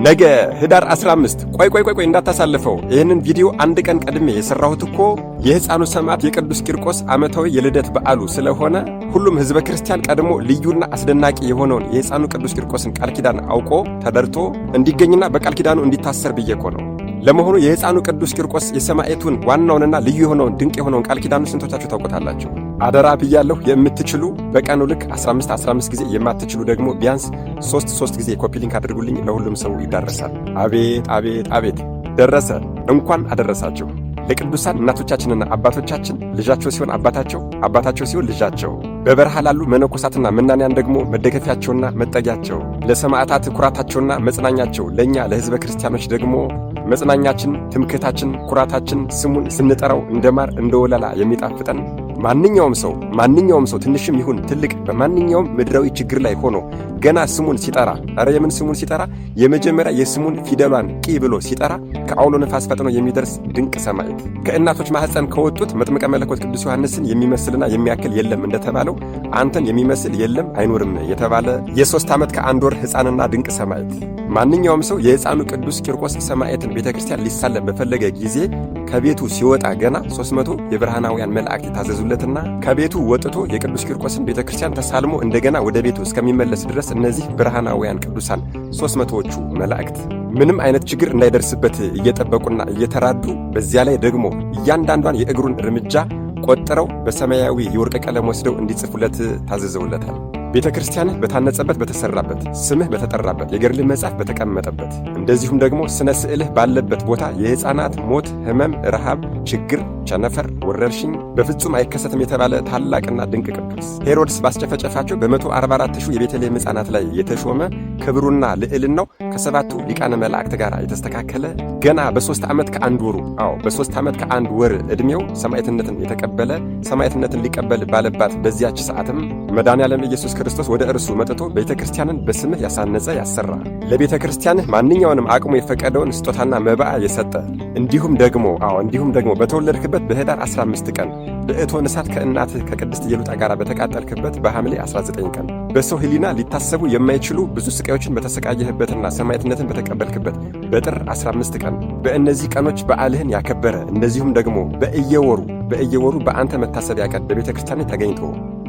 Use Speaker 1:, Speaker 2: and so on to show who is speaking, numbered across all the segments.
Speaker 1: ነገ ህዳር 15 ቆይ እንዳታሳልፈው። ይህንን ቪዲዮ አንድ ቀን ቀድሜ የሰራሁት እኮ የሕፃኑ ሰማዕት የቅዱስ ቂርቆስ ዓመታዊ የልደት በዓሉ ስለሆነ ሁሉም ሕዝበ ክርስቲያን ቀድሞ ልዩና አስደናቂ የሆነውን የሕፃኑ ቅዱስ ቂርቆስን ቃል ኪዳን አውቆ ተደርቶ እንዲገኝና በቃል ኪዳኑ እንዲታሰር ብዬ እኮ ነው። ለመሆኑ የሕፃኑ ቅዱስ ቂርቆስ የሰማዕቱን ዋናውንና ልዩ የሆነውን ድንቅ የሆነውን ቃል ኪዳኑ ስንቶቻችሁ ታውቁታላችሁ? አደራ ብያለሁ። የምትችሉ በቀኑ ልክ 15 ጊዜ፣ የማትችሉ ደግሞ ቢያንስ 3 ጊዜ ኮፒ ሊንክ አድርጉልኝ። ለሁሉም ሰው ይዳረሳል። አቤት ደረሰ። እንኳን አደረሳችሁ። ለቅዱሳን እናቶቻችንና አባቶቻችን ልጃቸው ሲሆን አባታቸው፣ አባታቸው ሲሆን ልጃቸው፣ በበረሃ ላሉ መነኮሳትና መናንያን ደግሞ መደገፊያቸውና መጠጊያቸው፣ ለሰማዕታት ኩራታቸውና መጽናኛቸው፣ ለእኛ ለሕዝበ ክርስቲያኖች ደግሞ መጽናኛችን፣ ትምክህታችን፣ ኩራታችን፣ ስሙን ስንጠራው እንደ ማር እንደ ወለላ የሚጣፍጠን ማንኛውም ሰው ትንሽም ይሁን ትልቅ በማንኛውም ምድራዊ ችግር ላይ ሆኖ ገና ስሙን ሲጠራ የምን ስሙን ሲጠራ የመጀመሪያ የስሙን ፊደሏን ቂ ብሎ ሲጠራ ከአውሎ ነፋስ ፈጥኖ የሚደርስ ድንቅ ሰማዕት ከእናቶች ማህፀን ከወጡት መጥምቀ መለኮት ቅዱስ ዮሐንስን የሚመስልና የሚያክል የለም እንደተባለው አንተን የሚመስል የለም አይኖርም የተባለ የ3 ዓመት ከ1 ወር ሕፃንና ድንቅ ሰማዕት ማንኛውም ሰው የሕፃኑ ቅዱስ ቂርቆስ ሰማዕትን ቤተክርስቲያን ሊሳለም በፈለገ ጊዜ ከቤቱ ሲወጣ ገና 300 የብርሃናውያን መላእክት የታዘዙለትና ከቤቱ ወጥቶ የቅዱስ ቂርቆስን ቤተክርስቲያን ተሳልሞ እንደገና ወደ ቤቱ እስከሚመለስ ድረስ እነዚህ ብርሃናውያን ቅዱሳን 300ዎቹ መላእክት ምንም አይነት ችግር እንዳይደርስበት እየጠበቁና እየተራዱ በዚያ ላይ ደግሞ እያንዳንዷን የእግሩን እርምጃ ቆጥረው በሰማያዊ የወርቅ ቀለም ወስደው እንዲጽፉለት ታዘዘውለታል። ቤተ ክርስቲያንህ በታነጸበት በተሰራበት ስምህ በተጠራበት የገድልህ መጽሐፍ በተቀመጠበት እንደዚሁም ደግሞ ስነ ስዕልህ ባለበት ቦታ የሕፃናት ሞት፣ ሕመም፣ ረሃብ፣ ችግር፣ ቸነፈር፣ ወረርሽኝ በፍጹም አይከሰትም የተባለ ታላቅና ድንቅ ቅዱስ ሄሮድስ ባስጨፈጨፋቸው በ144,000 የቤተልሔም ሕፃናት ላይ የተሾመ ክብሩና ልዕልናው ከ7ቱ ሊቃነ መላእክት ጋር የተስተካከለ ገና በ3 ዓመት ከ1 ወሩ በ3 ዓመት ከ1 ወር ዕድሜው ሰማዕትነትን የተቀበለ ሰማዕትነትን ሊቀበል ባለባት በዚያች ሰዓትም መድኃኔዓለም ኢየሱስ ክርስቶስ ወደ እርሱ መጥቶ ቤተ ክርስቲያንን በስምህ ያሳነጸ ያሰራ ለቤተ ክርስቲያንህ ማንኛውንም አቅሙ የፈቀደውን ስጦታና መባዓ የሰጠ እንዲሁም ደግሞ በተወለድክበት በህዳር 15 ቀን በእቶነ እሳት ከእናትህ ከቅድስት ኢየሉጣ ጋር በተቃጠልክበት በሐምሌ 19 ቀን በሰው ሕሊና ሊታሰቡ የማይችሉ ብዙ ስቃዮችን በተሰቃየህበትና ሰማዕትነትን በተቀበልክበት በጥር 15 ቀን በእነዚህ ቀኖች በዓልህን ያከበረ እንደዚሁም ደግሞ በእየወሩ በአንተ መታሰቢያ ቀን በቤተ ክርስቲያን ተገኝቶ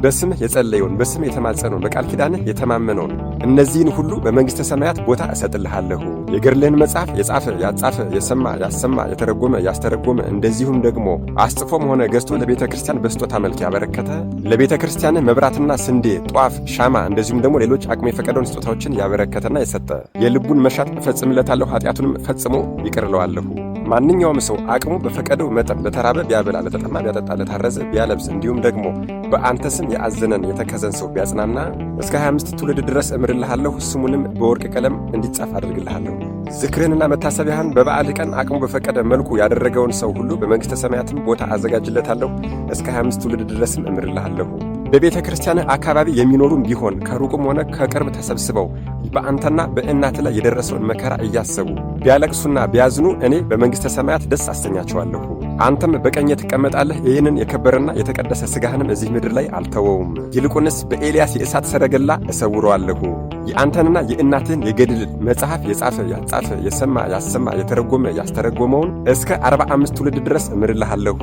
Speaker 1: በስምህ የጸለየውን በስምህ የተማጸነውን በቃል ኪዳንህ የተማመነውን እነዚህን ሁሉ በመንግሥተ ሰማያት ቦታ እሰጥልሃለሁ። የገድልህን መጽሐፍ የጻፈ ያጻፈ የሰማ ያሰማ የተረጎመ ያስተረጎመ እንደዚሁም ደግሞ አስጽፎም ሆነ ገዝቶ ለቤተ ክርስቲያን በስጦታ መልክ ያበረከተ ለቤተ ክርስቲያንህ መብራትና ስንዴ፣ ጧፍ፣ ሻማ እንደዚሁም ደግሞ ሌሎች አቅሙ የፈቀደውን ስጦታዎችን ያበረከተና የሰጠ የልቡን መሻት እፈጽምለታለሁ፣ ኃጢአቱንም ፈጽሞ ይቅር እለዋለሁ። ማንኛውም ሰው አቅሙ በፈቀደው መጠን ለተራበ ቢያበላ፣ ለተጠማ ቢያጠጣ፣ ለታረዘ ቢያለብስ እንዲሁም ደግሞ በአንተ ስም የአዘነን የተከዘን ሰው ቢያጽናና እስከ 25 ትውልድ ድረስ እምርልሃለሁ፣ ስሙንም በወርቅ ቀለም እንዲጻፍ አድርግልሃለሁ። ዝክርህንና መታሰቢያህን በበዓልህ ቀን አቅሙ በፈቀደ መልኩ ያደረገውን ሰው ሁሉ በመንግሥተ ሰማያትም ቦታ አዘጋጅለታለሁ፣ እስከ 25 ትውልድ ድረስም እምርልሃለሁ። በቤተ ክርስቲያንህ አካባቢ የሚኖሩም ቢሆን ከሩቅም ሆነ ከቅርብ ተሰብስበው በአንተና በእናትህ ላይ የደረሰውን መከራ እያሰቡ ቢያለቅሱና ቢያዝኑ እኔ በመንግሥተ ሰማያት ደስ አሰኛቸዋለሁ። አንተም በቀኜ ትቀመጣለህ። ይህንን የከበረና የተቀደሰ ሥጋህንም እዚህ ምድር ላይ አልተወውም። ይልቁንስ በኤልያስ የእሳት ሰረገላ እሰውረዋለሁ። የአንተንና የእናትህን የገድል መጽሐፍ የጻፈ ያጻፈ የሰማ ያሰማ የተረጎመ ያስተረጎመውን እስከ 45 ትውልድ ድረስ እምርልሃለሁ።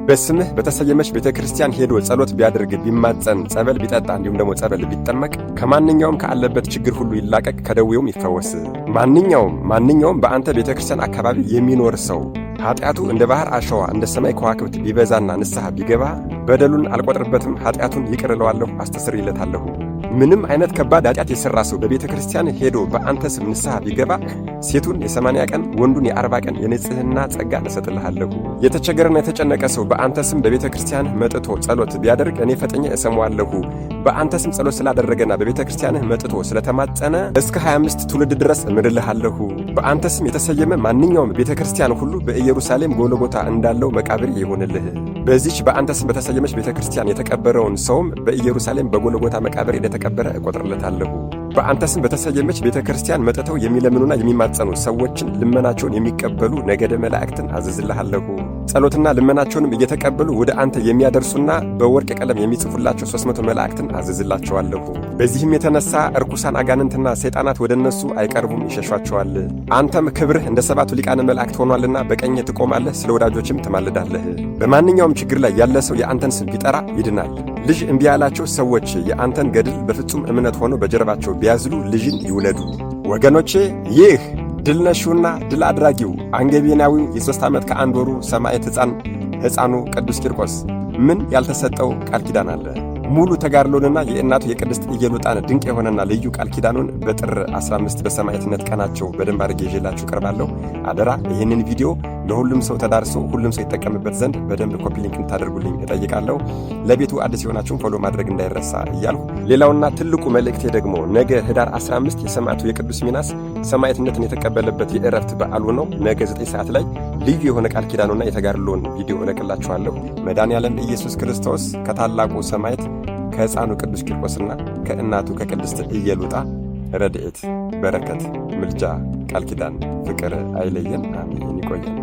Speaker 1: በስምህ በተሰየመች ቤተ ክርስቲያን ሄዶ ጸሎት ቢያደርግ ቢማጸን፣ ጸበል ቢጠጣ እንዲሁም ደግሞ ጸበል ቢጠመቅ ከማንኛውም ካለበት ችግር ሁሉ ይላቀቅ፣ ከደዌውም ይፈወስ። ማንኛውም በአንተ ቤተ ክርስቲያን አካባቢ የሚኖር ሰው ኃጢአቱ እንደ ባህር አሸዋ እንደ ሰማይ ከዋክብት ቢበዛና ንስሐ ቢገባ በደሉን አልቆጥርበትም፣ ኃጢአቱን ይቅር እለዋለሁ፣ አስተሰርይለታለሁ። ምንም አይነት ከባድ ኃጢአት የሠራ ሰው በቤተ ክርስቲያን ሄዶ በአንተ ስም ንስሐ ቢገባ ሴቱን የ80 ቀን ወንዱን የ40 ቀን የንጽሕና ጸጋ እሰጥልሃለሁ። የተቸገረና የተጨነቀ ሰው በአንተ ስም በቤተ ክርስቲያንህ መጥቶ ጸሎት ቢያደርግ እኔ ፈጥኜ እሰማዋለሁ። በአንተ ስም ጸሎት ስላደረገና በቤተ ክርስቲያንህ መጥቶ ስለተማጸነ እስከ 25 ትውልድ ድረስ እምርልሃለሁ። በአንተ ስም የተሰየመ ማንኛውም ቤተ ክርስቲያን ሁሉ በኢየሩሳሌም ጎልጎታ እንዳለው መቃብር ይሆንልህ። በዚች በአንተ ስም በተሰየመች ቤተ ክርስቲያን የተቀበረውን ሰውም በኢየሩሳሌም በጎልጎታ መቃብር እንደተቀበረ እቆጥርለታለሁ። በአንተ ስም በተሰየመች ቤተ ክርስቲያን መጥተው የሚለምኑና የሚማጸኑ ሰዎችን ልመናቸውን የሚቀበሉ ነገደ መላእክትን አዘዝልሃለሁ። ጸሎትና ልመናቸውንም እየተቀበሉ ወደ አንተ የሚያደርሱና በወርቅ ቀለም የሚጽፉላቸው 300 መላእክትን አዘዝላቸዋለሁ። በዚህም የተነሳ እርኩሳን አጋንንትና ሰይጣናት ወደ እነሱ አይቀርቡም፣ ይሸሿቸዋል። አንተም ክብርህ እንደ 7ቱ ሊቃነ መላእክት ሆኗልና በቀኝህ ትቆማለህ፣ ስለ ወዳጆችም ትማልዳለህ። በማንኛውም ችግር ላይ ያለ ሰው የአንተን ስም ቢጠራ ይድናል። ልጅ እምቢ ያላቸው ሰዎች የአንተን ገድል በፍጹም እምነት ሆነው በጀርባቸው ቢያዝሉ ልጅን ይውለዱ። ወገኖቼ ይህ ድል ነሺውና ድል አድራጊው አንገቤናዊው የ3 ዓመት ከ1 ወሩ ሰማዕት ሕፃኑ ቅዱስ ቂርቆስ ምን ያልተሰጠው ቃል ኪዳን አለ? ሙሉ ተጋድሎንና የእናቱ የቅድስት ኢየሉጣን ድንቅ የሆነና ልዩ ቃል ኪዳኑን በጥር 15 በሰማዕትነት ቀናቸው በደንብ አድርጌ ይዤላችሁ ቀርባለሁ። አደራ ይህንን ቪዲዮ ለሁሉም ሰው ተዳርሶ ሁሉም ሰው ይጠቀምበት ዘንድ በደንብ ኮፒ ሊንክ እንድታደርጉልኝ እጠይቃለሁ። ለቤቱ አዲስ የሆናችሁን ፎሎ ማድረግ እንዳይረሳ እያልሁ ሌላውና ትልቁ መልእክቴ ደግሞ ነገ ህዳር 15 የሰማዕቱ የቅዱስ ሚናስ ሰማዕትነትን የተቀበለበት የዕረፍት በዓሉ ነው። ነገ 9 ሰዓት ላይ ልዩ የሆነ ቃል ኪዳኑና የተጋድሎን ቪዲዮ እለቅላችኋለሁ። መድኃኔዓለም ኢየሱስ ክርስቶስ ከታላቁ ሰማዕት ከሕፃኑ ቅዱስ ቂርቆስና ከእናቱ ከቅድስት ኢየሉጣ ረድኤት፣ በረከት፣ ምልጃ፣ ቃል ኪዳን፣ ፍቅር አይለየን። አሜን። ይቆየን።